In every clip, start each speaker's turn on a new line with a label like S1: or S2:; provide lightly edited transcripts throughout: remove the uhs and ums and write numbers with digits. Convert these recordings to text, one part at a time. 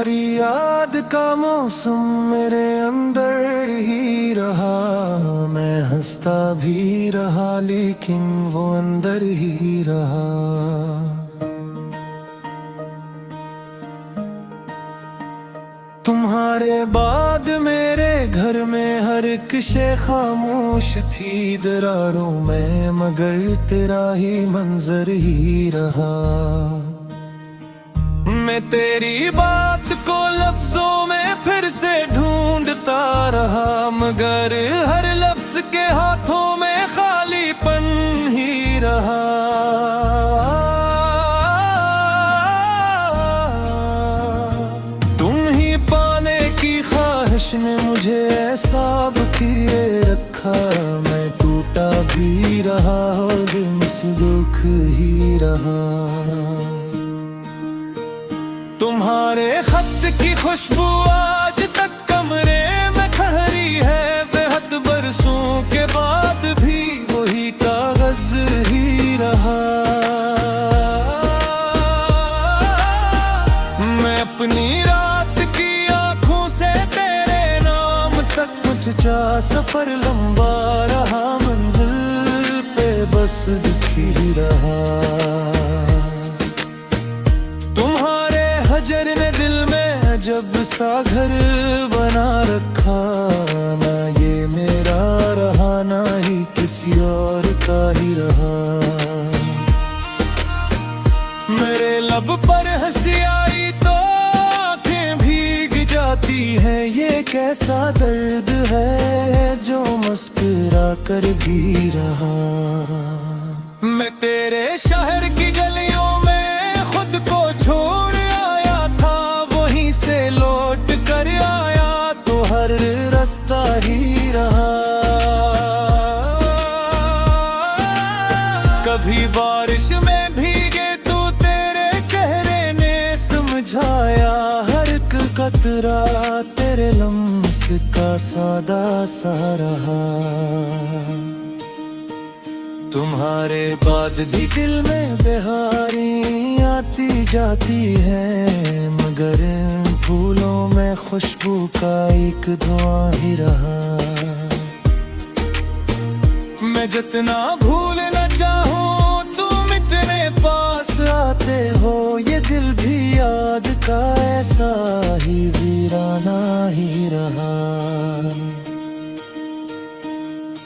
S1: तुम्हारी याद का मौसम मेरे अंदर ही रहा। मैं हंसता भी रहा लेकिन वो अंदर ही रहा। तुम्हारे बाद मेरे घर में हर एक शे खामोश थी दरारों में, मगर तेरा ही मंजर ही रहा। मैं तेरी बात को लफ्जों में फिर से ढूंढता रहा, मगर हर लफ्ज के हाथों में खालीपन ही रहा। तुम ही पाने की ख्वाहिश ने मुझे ऐसा किए रखा। मैं टूटा भी रहा और दिल से दुख ही रहा। तुम्हारे खत की खुशबू आज तक कमरे में ठहरी है। बेहद बरसों के बाद भी वही कागज ही रहा। मैं अपनी रात की आंखों से तेरे नाम तक पहुंचा। सफर लंबा रहा, मंजिल पे बस दिख ही रहा। हजर ने दिल में जब सा घर बना रखा। ना ये मेरा रहा ना ही किसी और का ही रहा। मेरे लब पर हंसी आई तो आंखें भीग जाती हैं। ये कैसा दर्द है जो मुस्कुरा कर भी रहा। मैं तेरे शहर की गलियों में खुद को छोड़ से लौट कर आया तो हर रास्ता ही रहा। कभी बारिश में भीगे तो तेरे चेहरे ने समझाया। हर एक कतरा तेरे लम्स का सादा सा रहा। तुम्हारे बाद भी दिल में बेहारी आती जाती है, मगर फूलों में खुशबू का एक धुआं ही रहा। मैं जितना भूलना चाहूँ तुम इतने पास आते हो। ये दिल भी याद का ऐसा ही वीराना ही रहा।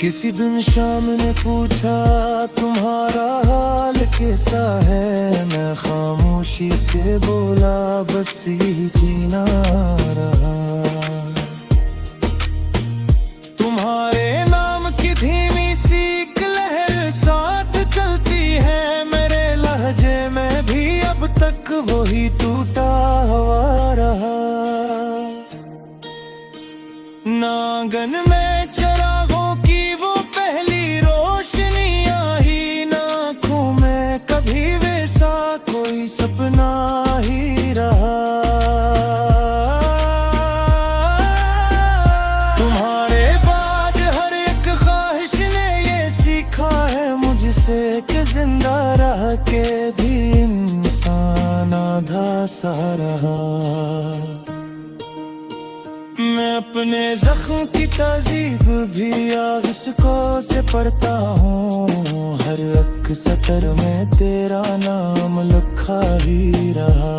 S1: किसी दिन शाम ने पूछा तुम्हारा हाल कैसा है। मैं खामोशी से बोला बस ही जीना रहा। तुम्हारे नाम की धीमी सी एक लहर साथ चलती है। मेरे लहजे में भी अब तक वही टूटा हुआ रहा। नांगन में चरागों की वो पहली रोशनी आई। नाखों में कभी वैसा कोई सपना ही रहा। तुम्हारे बाद हर एक ख्वाहिश ने ये सीखा है मुझसे कि जिंदा रह के भी इंसान आधा सा रहा। मैं अपने जख्म की तहज़ीब भी आशिकों से पढ़ता हूँ। हर एक सतर में तेरा नाम लिखा ही रहा।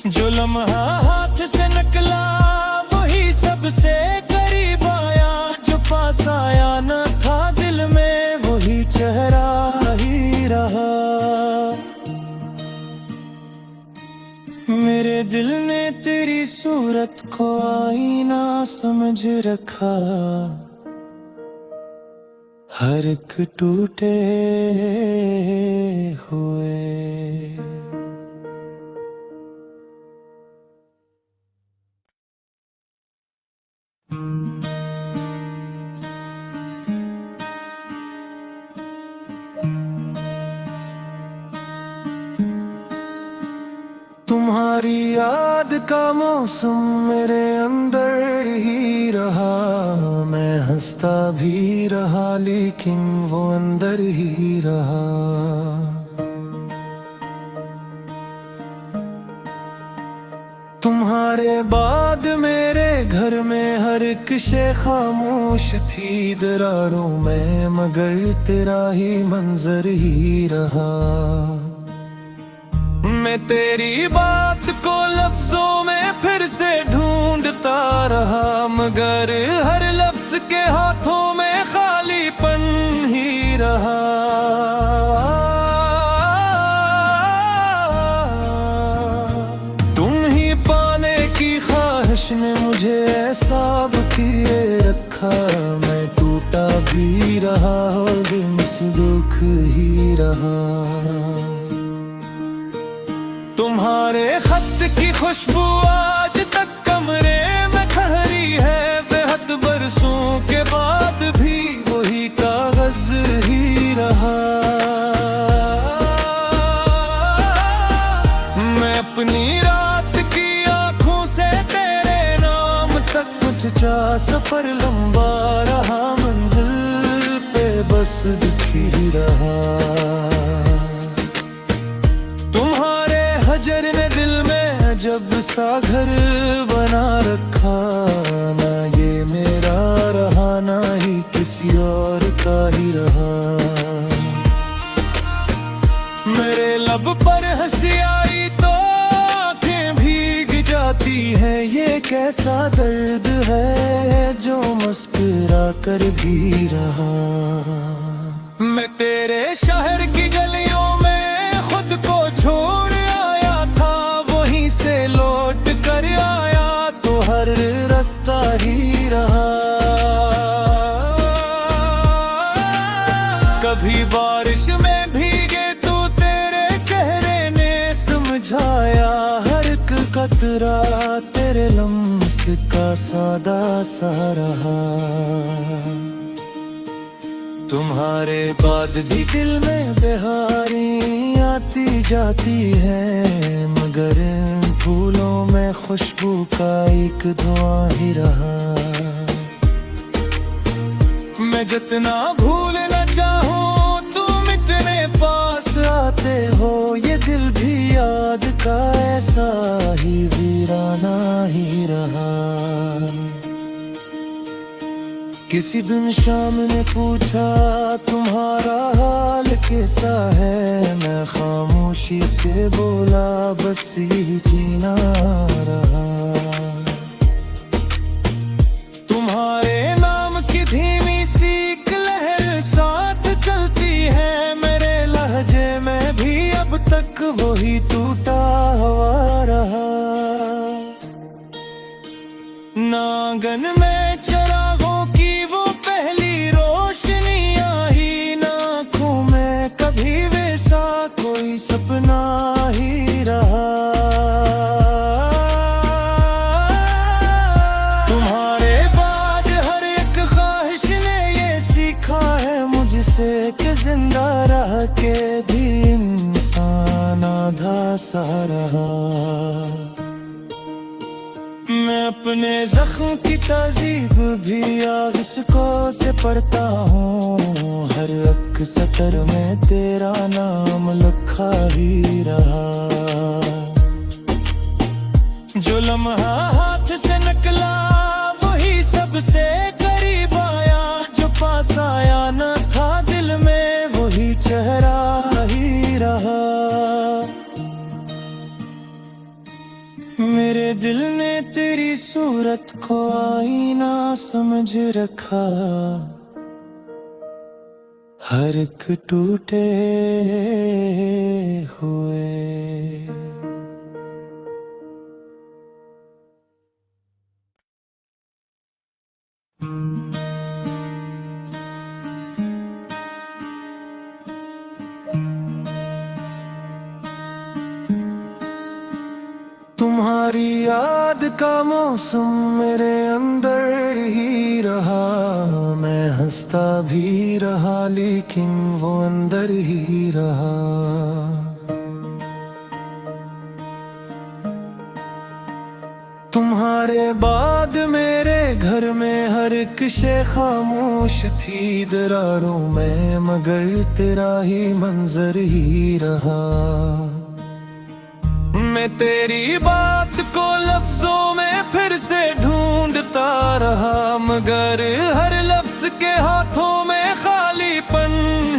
S1: जो लम्हा हाथ से निकला वही सबसे करीब आया। जो पास आया न था दिल में वही चेहरा ही रहा। मेरे दिल ने तेरी सूरत को आईना समझ रखा। हर एक टूटे हुए तुम्हारी याद का मौसम मेरे अंदर ही रहा। मैं हंसता भी रहा लेकिन वो अंदर ही रहा। तुम्हारे बाद मेरे घर में हर एक शे खामोश थी दरारों में, मगर तेरा ही मंजर ही रहा। मैं तेरी बात को लफ्जों में फिर से ढूंढता रहा, मगर हर लफ्ज के हाथों में खालीपन ही रहा। तुम ही पाने की ख्वाहिश ने मुझे ऐसा किए रखा, मैं टूटा भी रहा और दिन से दुख ही रहा। तुम्हारे खत की खुशबू आज तक कमरे में ठहरी है, बेहद बरसों के बाद भी वही कागज ही रहा। मैं अपनी रात की आंखों से तेरे नाम तक कुछ चाह, सफर लंबा रहा, मंजिल पे बस दिख ही रहा। हजर ने दिल में जब सा घर बना रखा, ना ये मेरा रहा ना ही किसी और का ही रहा। मेरे लब पर हंसी आई तो आंखें भीग जाती हैं, ये कैसा दर्द है जो मुस्कुरा कर भी रहा। मैं तेरे शहर की गलियों में खुद को छोड़ से लौट कर आया तो हर रास्ता ही रहा। कभी बारिश में भीगे तो तेरे चेहरे ने समझाया, हर एक कतरा तेरे लम्स का सादा सा रहा। तुम्हारे बाद भी दिल में बेहारी आती जाती है, मगर फूलों में खुशबू का एक धुआं ही रहा। मैं जितना भूलना चाहूँ तुम इतने पास आते हो, ये दिल भी याद का ऐसा ही वीराना ही रहा। किसी दिन शाम ने पूछा तुम्हारा हाल कैसा है, मैं खामोशी से बोला बस ही जीना रहा। तुम्हारे नाम की धीमी सी लहर साथ चलती है, मेरे लहजे में भी अब तक वही टूटा हुआ रहा। नांगन में चरागों की वो पहली रोशनी आई, आँखों में कभी वैसा कोई सपना ही रहा। तुम्हारे बाद हर एक ख्वाहिश ने ये सीखा है मुझसे कि जिंदा रह के भी इंसान आधा सा रहा। मैं अपने जख्म की ताजीब भी आशिकों से पढ़ता हूँ, हर एक सतर में तेरा नाम लिखा ही रहा। जो लम्हा हाथ से निकला वही सबसे करीब आया, जो पास आया न था दिल में वही चेहरा ही रहा। मेरे दिल ने तेरी सूरत को आईना समझ रखा, हर एक टूटे हुए। तुम्हारी याद का मौसम मेरे अंदर ही रहा, मैं हंसता भी रहा लेकिन वो अंदर ही रहा। तुम्हारे बाद मेरे घर में हर एक शे खामोश थी दरारों में, मगर तेरा ही मंजर ही रहा। मैं तेरी बात को लफ्जों में फिर से ढूंढता रहा, मगर हर लफ्ज के हाथों में खालीपन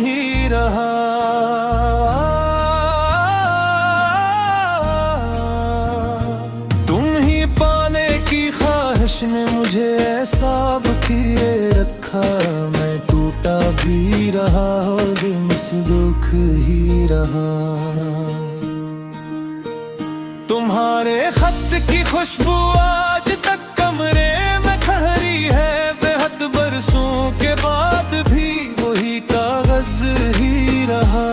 S1: ही रहा। तुम ही पाने की ख्वाहिश ने मुझे ऐसा किए रखा, मैं टूटा भी रहा और दिल से दुख ही रहा। तुम्हारे खत की खुशबू आज तक कमरे में ठहरी है, बेहद बरसों के बाद भी वही कागज ही रहा।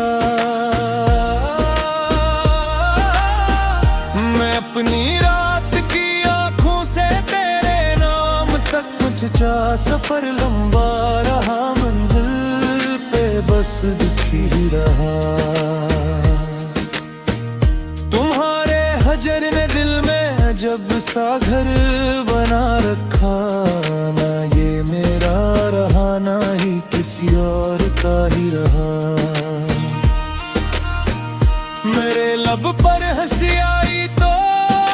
S1: मैं अपनी रात की आंखों से तेरे नाम तक मुझचा सफर लंबा रहा, मंजिल पे बस दुख ही रहा। हजर ने दिल में जब सा घर बना रखा, ना ये मेरा रहा ना ही किसी और का ही रहा। मेरे लब पर हंसी आई तो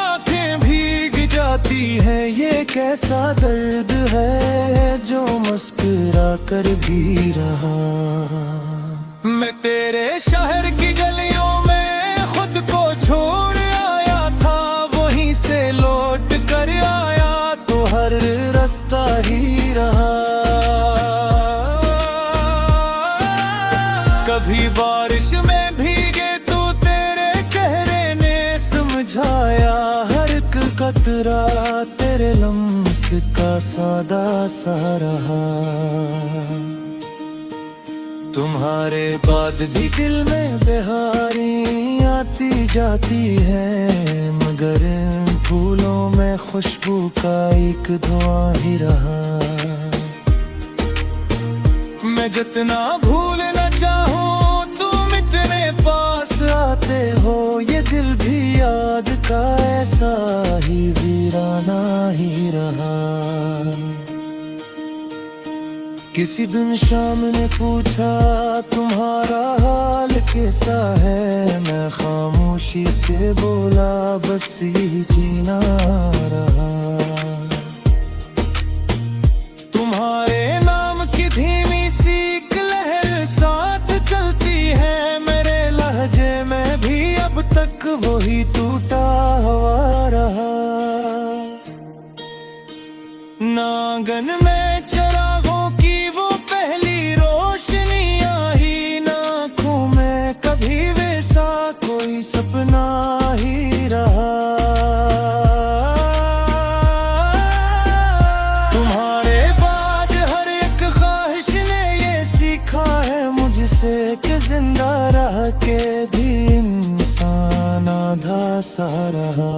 S1: आंखें भीग जाती हैं, ये कैसा दर्द है जो मुस्कुरा कर भी रहा। मैं तेरे शहर की गलियों में खुद को छोड़ से लौट कर आया तो हर रास्ता ही रहा। कभी बारिश में भीगे तो तेरे चेहरे ने समझाया, हर एक कतरा तेरे लम्स का सादा सा रहा। तुम्हारे बाद भी दिल में बेहारी आती जाती है, मगर फूलों में खुशबू का एक धुआं ही रहा। मैं जितना भूलना चाहूँ तुम इतने पास आते हो, ये दिल भी याद का ऐसा ही वीराना ही रहा। किसी दिन शाम ने पूछा तुम्हारा हाल कैसा है, मैं खामोशी से बोला बस यही जीना रहा। तुम्हारे नाम की धीमी सी लहर साथ चलती है, मेरे लहजे में भी अब तक वही टूटा हुआ रहा। नांगन में चरागों की वो पहली रोशनी आई, आँखों में कभी वैसा कोई सपना ही रहा। तुम्हारे बाद हर एक ख्वाहिश ने ये सीखा है मुझसे कि जिंदा रह के भी इंसान आधा सा रहा।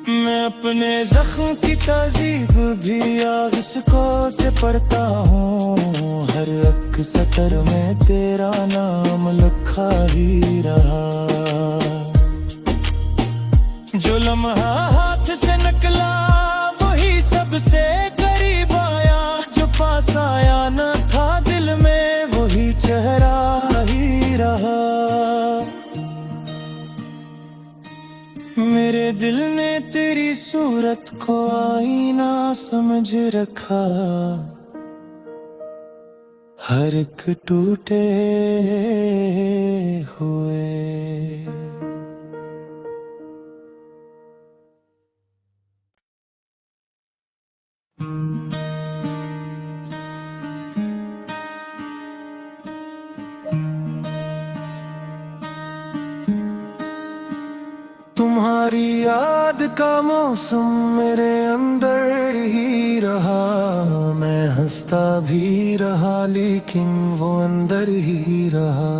S1: मैं अपने जख्म की ताजीब भी आशिकों से पढ़ता हूँ, हर एक सतर में तेरा नाम लिखा ही रहा। जो लम्हा हाथ से निकला वही सबसे करीब आया, जो पास आया न था दिल में वही चेहरा ही रहा। मेरे दिल ने तेरी सूरत को आईना समझ रखा, हर एक टूटे हुए। तुम्हारी याद का मौसम मेरे अंदर ही रहा, मैं हंसता भी रहा लेकिन वो अंदर ही रहा।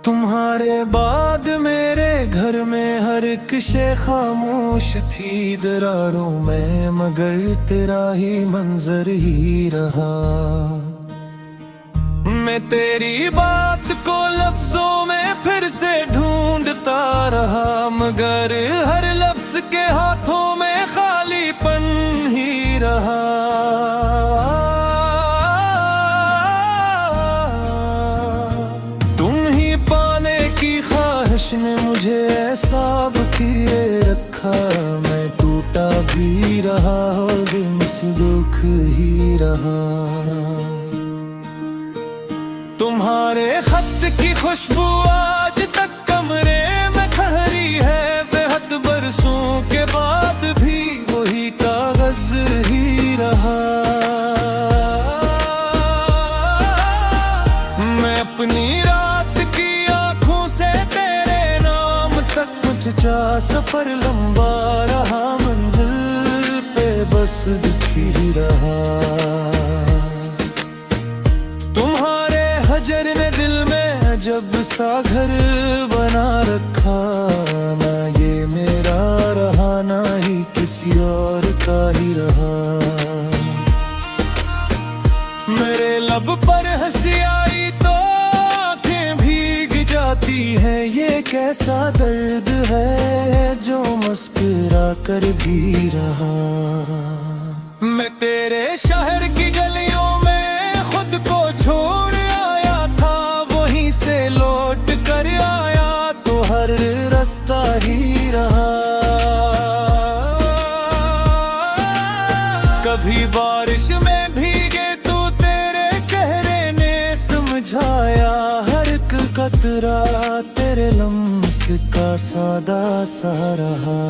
S1: तुम्हारे बाद मेरे घर में हर एक शे खामोश थी दरारों में, मगर तेरा ही मंजर ही रहा। मैं तेरी बात को लफ्जों में फिर से ढूंढता रहा, मगर हर लफ्ज के हाथों में खालीपन ही रहा। मुझे ऐसा किए रखा, मैं टूटा भी रहा और दिन से दुख ही रहा। तुम्हारे खत की खुशबू आज तक कमरे में ठहरी है, बेहद बरसों के बाद भी वही कागज ही रहा। मैं अपनी रात की आंखों से तेरे नाम तक पहुंचा, सफर लंबा रहा, मंजिल पे बस दिख ही रहा। तुम्हारे हजर ने दिल में जब सा घर बना रखा, ना ये मेरा रहा ना ही किसी और का ही रहा। मेरे लब पर हंसी आई तो आंखें भीग जाती हैं, ये कैसा दर्द है जो मुस्कुरा कर भी रहा। मैं तेरे शहर की गलियों में खुद को छोड़ आया था, वहीं से लौट कर आया तो हर रास्ता ही रहा। कभी बारिश में भीगे तो तेरे चेहरे ने समझाया, हर एक कतरा तेरे लम्स का सादा सा रहा।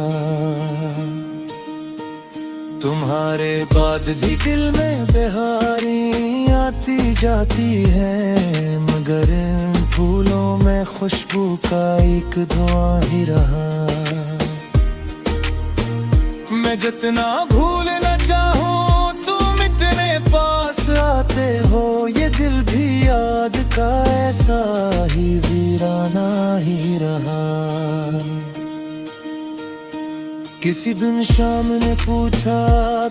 S1: तुम्हारे बाद भी दिल में बेहारी आती जाती है, मगर इन फूलों में खुशबू का एक धुआं ही रहा। मैं जितना भूलना चाहूँ तुम इतने पास आते हो, ये दिल भी याद का ऐसा ही वीराना ही रहा। किसी दिन शाम ने पूछा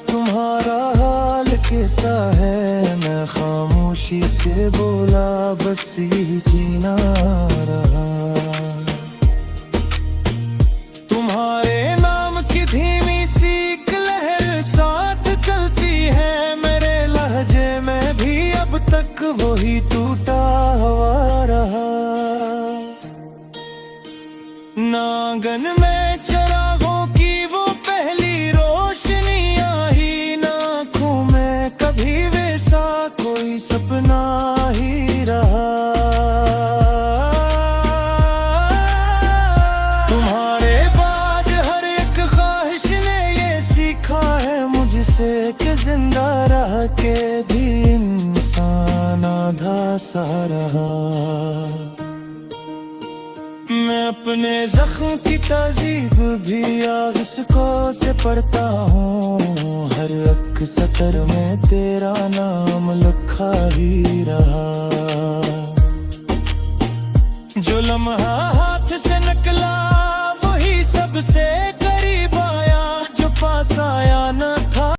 S1: तुम्हारा हाल कैसा है, मैं खामोशी से बोला बस यही जीना रहा। तुम्हारे नाम की धीमी सी एक लहर साथ चलती है, मेरे लहजे में भी अब तक वही टूटा हुआ रहा। नांगन में चरागों की वो पहली रोशनी आई, आँखों में कभी वैसा कोई सपना ही रहा। तुम्हारे बाद हर एक ख्वाहिश ने ये सीखा है मुझसे कि जिंदा रह के भी इंसान आधा सा रहा। मैं अपने जख्म की तहजीब भी आशिकों से पढ़ता हूँ, हर एक सतर में तेरा नाम लिखा ही रहा। जो लम्हा हाथ से निकला वही सबसे